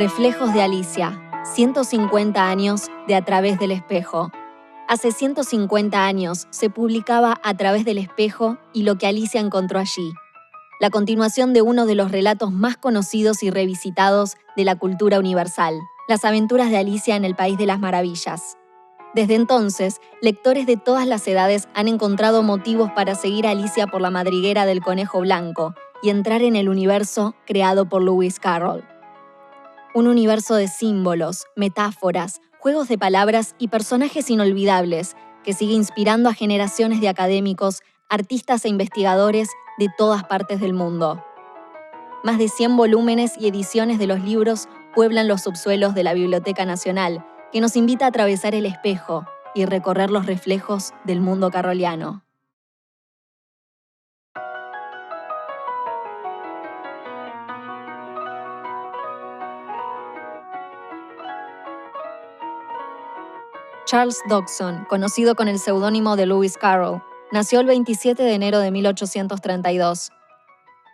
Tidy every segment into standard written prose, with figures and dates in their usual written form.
Reflejos de Alicia, 150 años de A través del espejo. Hace 150 años se publicaba A través del espejo y lo que Alicia encontró allí. La continuación de uno de los relatos más conocidos y revisitados de la cultura universal, las aventuras de Alicia en el País de las Maravillas. Desde entonces, lectores de todas las edades han encontrado motivos para seguir a Alicia por la madriguera del conejo blanco y entrar en el universo creado por Lewis Carroll. Un universo de símbolos, metáforas, juegos de palabras y personajes inolvidables que sigue inspirando a generaciones de académicos, artistas e investigadores de todas partes del mundo. Más de 100 volúmenes y ediciones de los libros pueblan los subsuelos de la Biblioteca Nacional, que nos invita a atravesar el espejo y recorrer los reflejos del mundo carroliano. Charles Dodgson, conocido con el seudónimo de Lewis Carroll, nació el 27 de enero de 1832.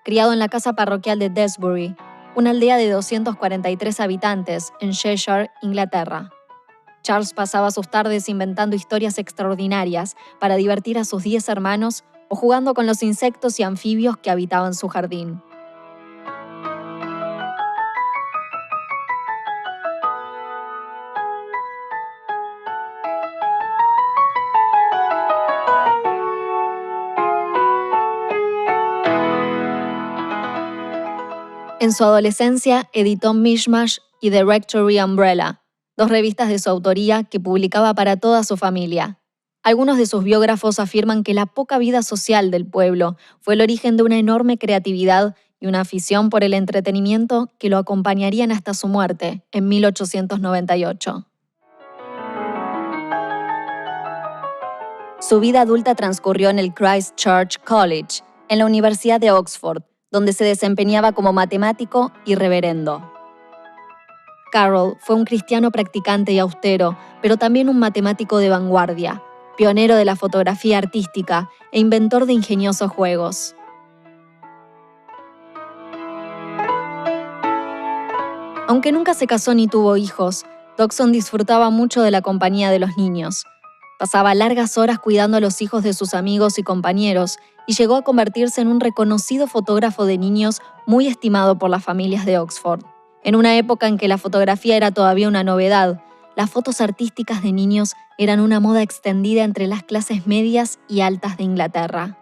Criado en la casa parroquial de Desbury, una aldea de 243 habitantes en Cheshire, Inglaterra. Charles pasaba sus tardes inventando historias extraordinarias para divertir a sus 10 hermanos o jugando con los insectos y anfibios que habitaban su jardín. En su adolescencia editó Mishmash y The Rectory Umbrella, dos revistas de su autoría que publicaba para toda su familia. Algunos de sus biógrafos afirman que la poca vida social del pueblo fue el origen de una enorme creatividad y una afición por el entretenimiento que lo acompañarían hasta su muerte en 1898. Su vida adulta transcurrió en el Christ Church College, en la Universidad de Oxford, donde se desempeñaba como matemático y reverendo. Carroll fue un cristiano practicante y austero, pero también un matemático de vanguardia, pionero de la fotografía artística e inventor de ingeniosos juegos. Aunque nunca se casó ni tuvo hijos, Dodgson disfrutaba mucho de la compañía de los niños. Pasaba largas horas cuidando a los hijos de sus amigos y compañeros y llegó a convertirse en un reconocido fotógrafo de niños muy estimado por las familias de Oxford. En una época en que la fotografía era todavía una novedad, las fotos artísticas de niños eran una moda extendida entre las clases medias y altas de Inglaterra.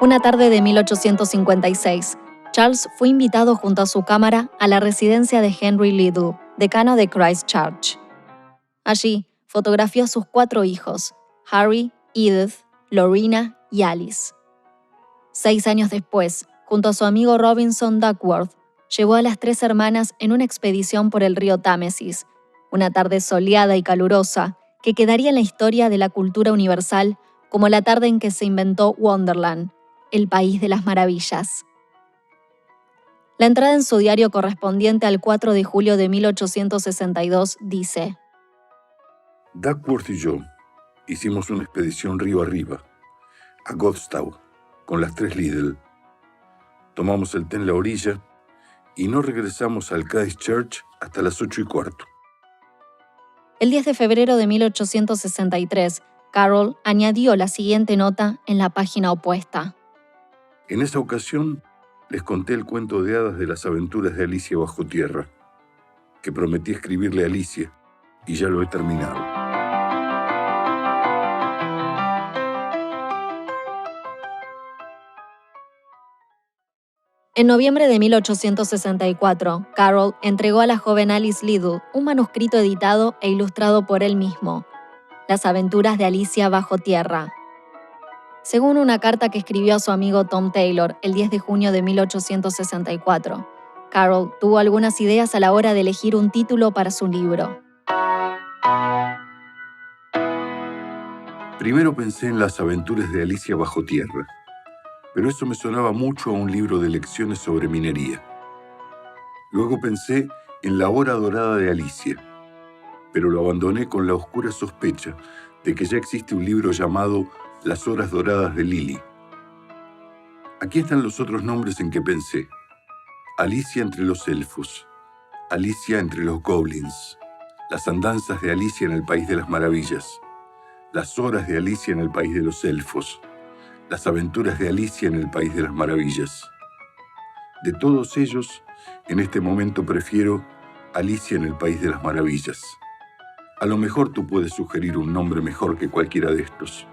Una tarde de 1856, Charles fue invitado junto a su cámara a la residencia de Henry Liddell, decano de Christ Church. Allí, fotografió a sus 4 hijos, Harry, Edith, Lorena y Alice. 6 años después, junto a su amigo Robinson Duckworth, llevó a las 3 hermanas en una expedición por el río Támesis, una tarde soleada y calurosa que quedaría en la historia de la cultura universal como la tarde en que se inventó Wonderland, el País de las Maravillas. La entrada en su diario correspondiente al 4 de julio de 1862 dice: Duckworth y yo hicimos una expedición río arriba, a Godstow, con las 3 Liddell. Tomamos el té en la orilla y no regresamos al Christ Church hasta las 8:15. El 10 de febrero de 1863, Carroll añadió la siguiente nota en la página opuesta. En esa ocasión les conté el cuento de hadas de las aventuras de Alicia bajo tierra, que prometí escribirle a Alicia, y ya lo he terminado. En noviembre de 1864, Carroll entregó a la joven Alice Liddell un manuscrito editado e ilustrado por él mismo, Las aventuras de Alicia bajo tierra. Según una carta que escribió a su amigo Tom Taylor el 10 de junio de 1864, Carroll tuvo algunas ideas a la hora de elegir un título para su libro. Primero pensé en Las aventuras de Alicia bajo tierra, pero eso me sonaba mucho a un libro de lecciones sobre minería. Luego pensé en La hora dorada de Alicia, pero lo abandoné con la oscura sospecha de que ya existe un libro llamado Las Horas Doradas de Lily. Aquí están los otros nombres en que pensé. Alicia entre los elfos, Alicia entre los goblins, las andanzas de Alicia en el País de las Maravillas, las horas de Alicia en el País de los elfos, las aventuras de Alicia en el País de las Maravillas. De todos ellos, en este momento prefiero Alicia en el País de las Maravillas. A lo mejor tú puedes sugerir un nombre mejor que cualquiera de estos.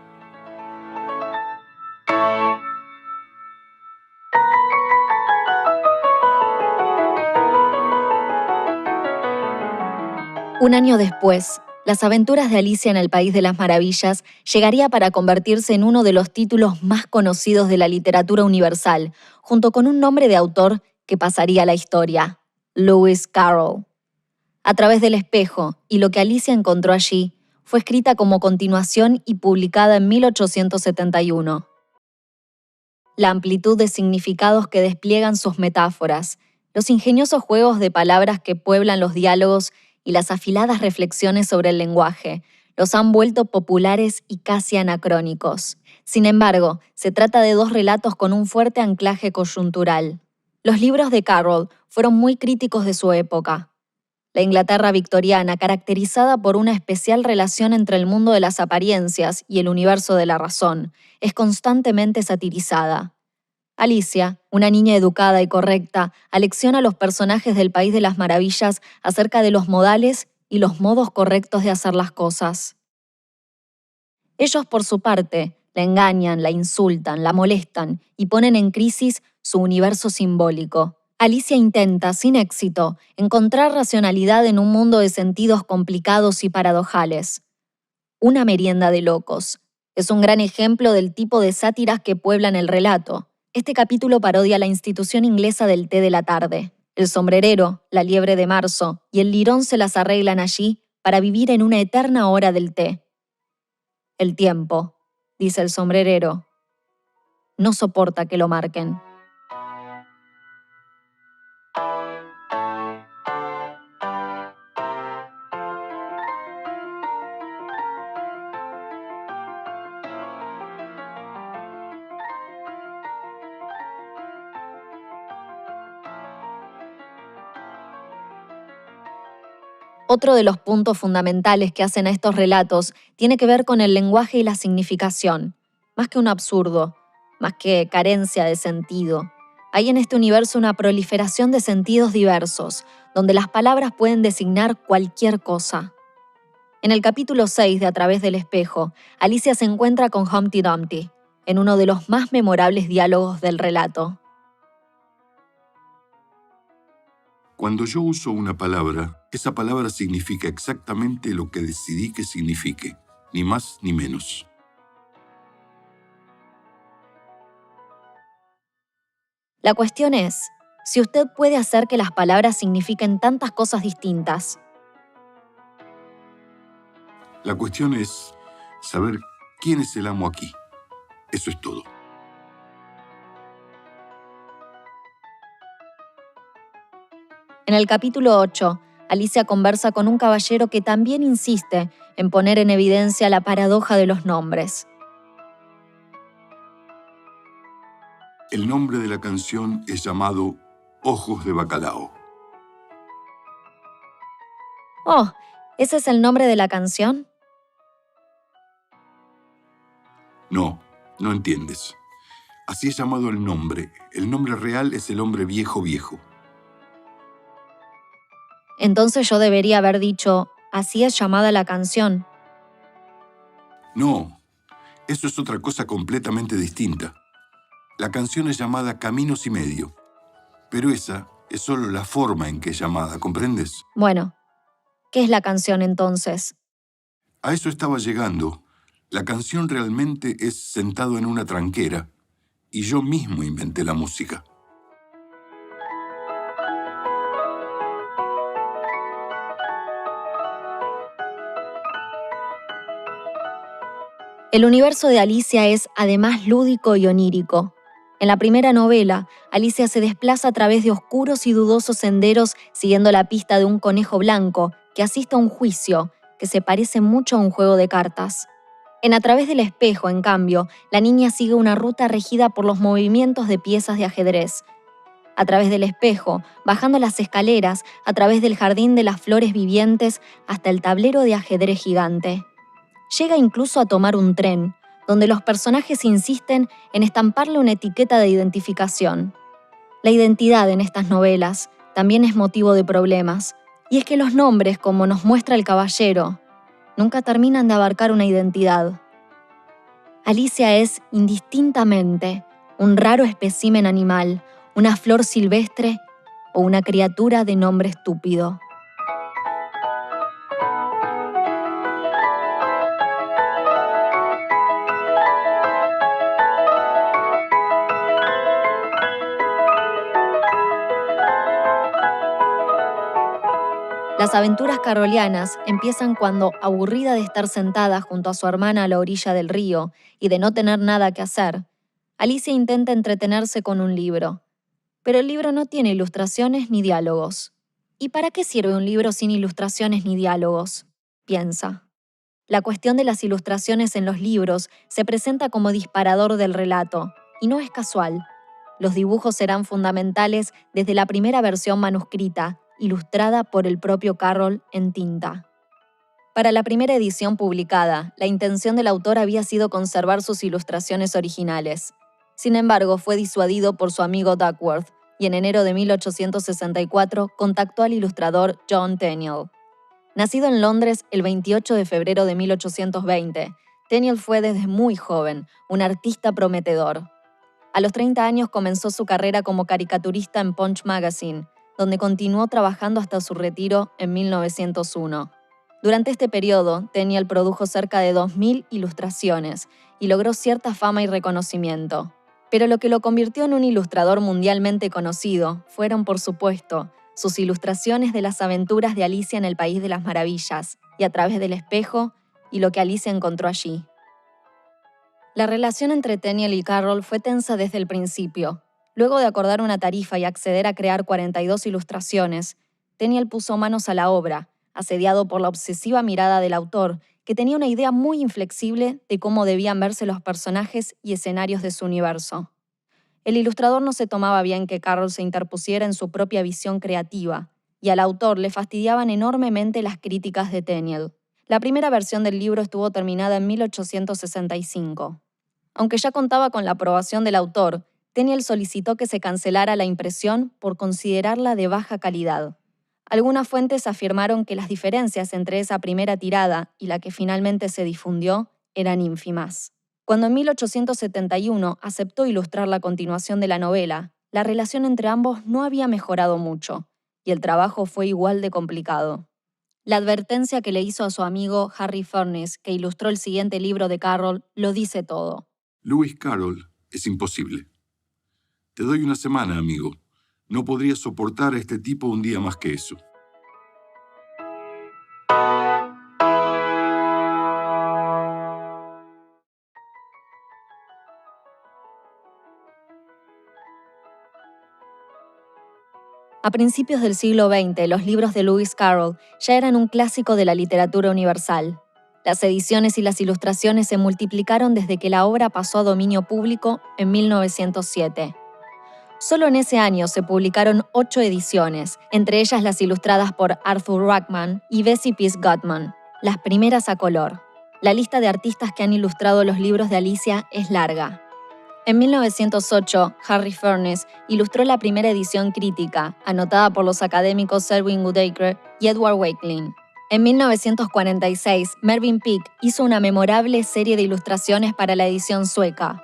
Un año después, Las aventuras de Alicia en el País de las Maravillas llegaría para convertirse en uno de los títulos más conocidos de la literatura universal, junto con un nombre de autor que pasaría a la historia, Lewis Carroll. A través del espejo y lo que Alicia encontró allí, fue escrita como continuación y publicada en 1871. La amplitud de significados que despliegan sus metáforas, los ingeniosos juegos de palabras que pueblan los diálogos y las afiladas reflexiones sobre el lenguaje los han vuelto populares y casi anacrónicos. Sin embargo, se trata de dos relatos con un fuerte anclaje coyuntural. Los libros de Carroll fueron muy críticos de su época. La Inglaterra victoriana, caracterizada por una especial relación entre el mundo de las apariencias y el universo de la razón, es constantemente satirizada. Alicia, una niña educada y correcta, alecciona a los personajes del País de las Maravillas acerca de los modales y los modos correctos de hacer las cosas. Ellos, por su parte, la engañan, la insultan, la molestan y ponen en crisis su universo simbólico. Alicia intenta, sin éxito, encontrar racionalidad en un mundo de sentidos complicados y paradojales. Una merienda de locos. Es un gran ejemplo del tipo de sátiras que pueblan el relato. Este capítulo parodia la institución inglesa del té de la tarde. El sombrerero, la liebre de marzo y el lirón se las arreglan allí para vivir en una eterna hora del té. El tiempo, dice el sombrerero, no soporta que lo marquen. Otro de los puntos fundamentales que hacen a estos relatos tiene que ver con el lenguaje y la significación. Más que un absurdo, más que carencia de sentido, hay en este universo una proliferación de sentidos diversos, donde las palabras pueden designar cualquier cosa. En el capítulo 6 de A través del espejo, Alicia se encuentra con Humpty Dumpty, en uno de los más memorables diálogos del relato. Cuando yo uso una palabra, esa palabra significa exactamente lo que decidí que signifique, ni más ni menos. La cuestión es, si usted puede hacer que las palabras signifiquen tantas cosas distintas. La cuestión es saber quién es el amo aquí. Eso es todo. En el capítulo 8, Alicia conversa con un caballero que también insiste en poner en evidencia la paradoja de los nombres. El nombre de la canción es llamado Ojos de Bacalao. Oh, ¿ese es el nombre de la canción? No, no entiendes. Así es llamado el nombre. El nombre real es el hombre viejo viejo. Entonces yo debería haber dicho, así es llamada la canción. No, eso es otra cosa completamente distinta. La canción es llamada Caminos y Medio, pero esa es solo la forma en que es llamada, ¿comprendes? Bueno, ¿qué es la canción entonces? A eso estaba llegando. La canción realmente es sentado en una tranquera, y yo mismo inventé la música. El universo de Alicia es además lúdico y onírico. En la primera novela, Alicia se desplaza a través de oscuros y dudosos senderos siguiendo la pista de un conejo blanco que asiste a un juicio que se parece mucho a un juego de cartas. En A través del espejo, en cambio, la niña sigue una ruta regida por los movimientos de piezas de ajedrez. A través del espejo, bajando las escaleras, a través del jardín de las flores vivientes hasta el tablero de ajedrez gigante. Llega incluso a tomar un tren, donde los personajes insisten en estamparle una etiqueta de identificación. La identidad en estas novelas también es motivo de problemas, y es que los nombres, como nos muestra el caballero, nunca terminan de abarcar una identidad. Alicia es, indistintamente, un raro espécimen animal, una flor silvestre o una criatura de nombre estúpido. Las aventuras carrolianas empiezan cuando, aburrida de estar sentada junto a su hermana a la orilla del río y de no tener nada que hacer, Alicia intenta entretenerse con un libro. Pero el libro no tiene ilustraciones ni diálogos. ¿Y para qué sirve un libro sin ilustraciones ni diálogos?, piensa. La cuestión de las ilustraciones en los libros se presenta como disparador del relato, y no es casual. Los dibujos serán fundamentales desde la primera versión manuscrita, ilustrada por el propio Carroll en tinta. Para la primera edición publicada, la intención del autor había sido conservar sus ilustraciones originales. Sin embargo, fue disuadido por su amigo Duckworth, y en enero de 1864 contactó al ilustrador John Tenniel. Nacido en Londres el 28 de febrero de 1820, Tenniel fue desde muy joven un artista prometedor. A los 30 años comenzó su carrera como caricaturista en Punch Magazine, donde continuó trabajando hasta su retiro en 1901. Durante este periodo, Tenniel produjo cerca de 2.000 ilustraciones y logró cierta fama y reconocimiento. Pero lo que lo convirtió en un ilustrador mundialmente conocido fueron, por supuesto, sus ilustraciones de las aventuras de Alicia en el País de las Maravillas y A través del espejo y lo que Alicia encontró allí. La relación entre Tenniel y Carroll fue tensa desde el principio. Luego de acordar una tarifa y acceder a crear 42 ilustraciones, Tenniel puso manos a la obra, asediado por la obsesiva mirada del autor, que tenía una idea muy inflexible de cómo debían verse los personajes y escenarios de su universo. El ilustrador no se tomaba bien que Carroll se interpusiera en su propia visión creativa, y al autor le fastidiaban enormemente las críticas de Tenniel. La primera versión del libro estuvo terminada en 1865. Aunque ya contaba con la aprobación del autor, Tenniel solicitó que se cancelara la impresión por considerarla de baja calidad. Algunas fuentes afirmaron que las diferencias entre esa primera tirada y la que finalmente se difundió eran ínfimas. Cuando en 1871 aceptó ilustrar la continuación de la novela, la relación entre ambos no había mejorado mucho, y el trabajo fue igual de complicado. La advertencia que le hizo a su amigo Harry Furniss, que ilustró el siguiente libro de Carroll, lo dice todo. Lewis Carroll es imposible. Te doy una semana, amigo. No podría soportar a este tipo un día más que eso. A principios del siglo XX, los libros de Lewis Carroll ya eran un clásico de la literatura universal. Las ediciones y las ilustraciones se multiplicaron desde que la obra pasó a dominio público en 1907. Solo en ese año se publicaron 8 ediciones, entre ellas las ilustradas por Arthur Ruckman y Bessie Pease Gutman, las primeras a color. La lista de artistas que han ilustrado los libros de Alicia es larga. En 1908, Harry Furniss ilustró la primera edición crítica, anotada por los académicos Selwyn Goodacre y Edward Wakeling. En 1946, Mervyn Peake hizo una memorable serie de ilustraciones para la edición sueca.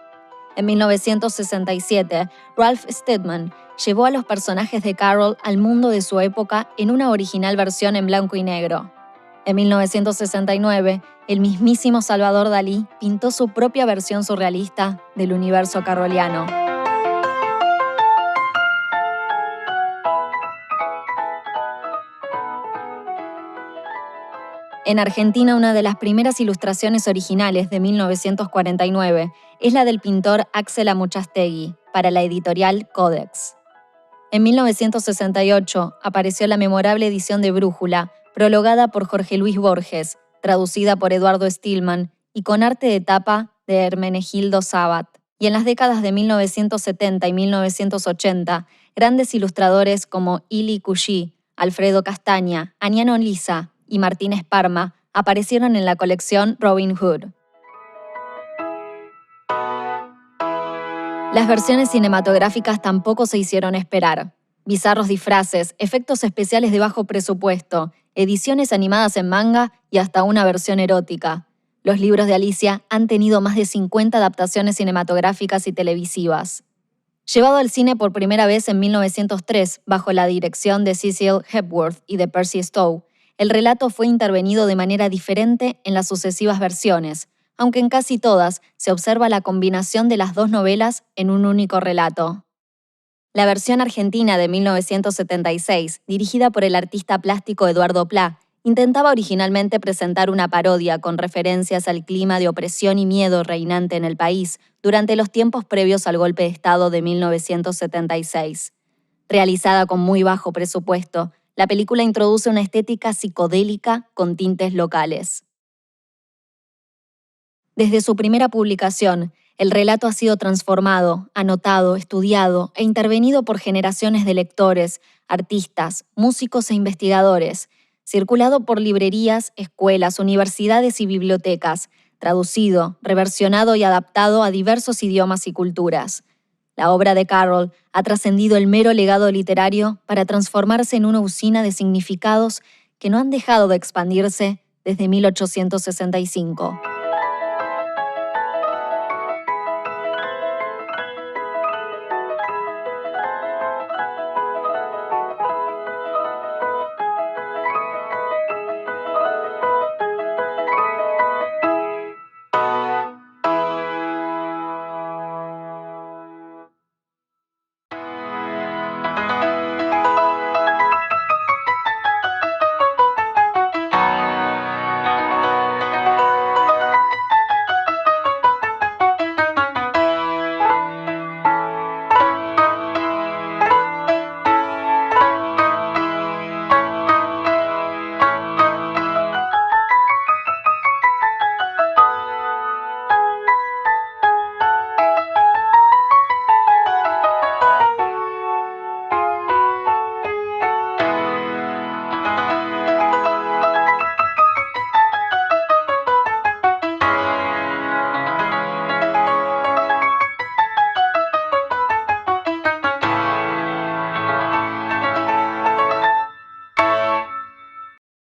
En 1967, Ralph Steadman llevó a los personajes de Carroll al mundo de su época en una original versión en blanco y negro. En 1969, el mismísimo Salvador Dalí pintó su propia versión surrealista del universo carrolliano. En Argentina, una de las primeras ilustraciones originales de 1949 es la del pintor Axel Amuchastegui para la editorial Codex. En 1968 apareció la memorable edición de Brújula prologada por Jorge Luis Borges, traducida por Eduardo Stillman y con arte de tapa de Hermenegildo Sabat. Y en las décadas de 1970 y 1980, grandes ilustradores como Ili Cushí, Alfredo Castaña, Aniano Lisa y Martínez Parma aparecieron en la colección Robin Hood. Las versiones cinematográficas tampoco se hicieron esperar. Bizarros disfraces, efectos especiales de bajo presupuesto, ediciones animadas en manga y hasta una versión erótica. Los libros de Alicia han tenido más de 50 adaptaciones cinematográficas y televisivas. Llevado al cine por primera vez en 1903, bajo la dirección de Cecil Hepworth y de Percy Stowe, el relato fue intervenido de manera diferente en las sucesivas versiones, aunque en casi todas se observa la combinación de las dos novelas en un único relato. La versión argentina de 1976, dirigida por el artista plástico Eduardo Plá, intentaba originalmente presentar una parodia con referencias al clima de opresión y miedo reinante en el país durante los tiempos previos al golpe de Estado de 1976. Realizada con muy bajo presupuesto, la película introduce una estética psicodélica con tintes locales. Desde su primera publicación, el relato ha sido transformado, anotado, estudiado e intervenido por generaciones de lectores, artistas, músicos e investigadores, circulado por librerías, escuelas, universidades y bibliotecas, traducido, reversionado y adaptado a diversos idiomas y culturas. La obra de Carroll ha trascendido el mero legado literario para transformarse en una usina de significados que no han dejado de expandirse desde 1865.